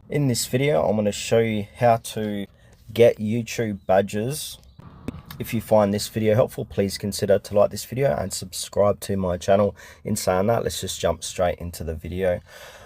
In this video, I'm going to show you how to get YouTube badges. If you find this video helpful, please consider to like this video and subscribe to my channel. In saying that, let's just jump straight into the video.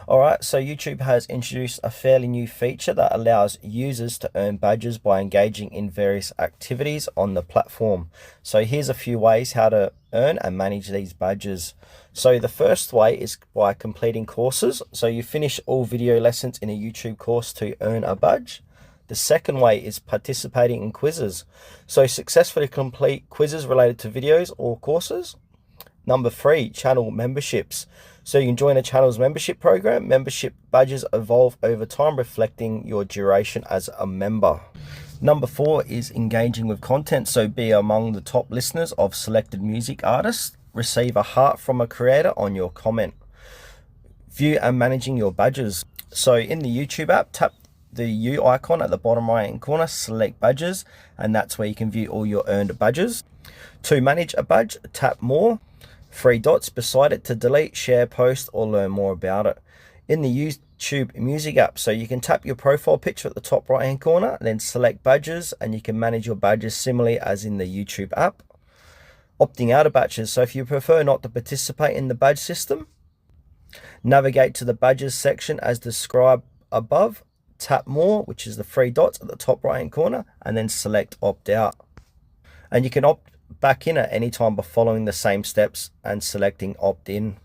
Alright, so YouTube has introduced a fairly new feature that allows users to earn badges by engaging in various activities on the platform. So here's a few ways how to earn and manage these badges. So the first way is by completing courses. So you finish all video lessons in a YouTube course to earn a badge. The second way is participating in quizzes. So successfully complete quizzes related to videos or courses. Number 3, channel memberships. So you can join a channel's membership program. Membership badges evolve over time, reflecting your duration as a member. Number 4 is engaging with content. So be among the top listeners of selected music artists. Receive a heart from a creator on your comment. View and managing your badges. So in the YouTube app, tap the U icon at the bottom right hand corner, select badges, and that's where you can view all your earned badges. To manage a badge, tap more, 3 dots beside it to delete, share, post, or learn more about it. In the YouTube music app, so you can tap your profile picture at the top right hand corner, then select badges, and you can manage your badges similarly as in the YouTube app. Opting out of badges, so if you prefer not to participate in the badge system, navigate to the badges section as described above. Tap more, which is the 3 dots at the top right hand corner, and then select opt out. And you can opt back in at any time by following the same steps and selecting opt in.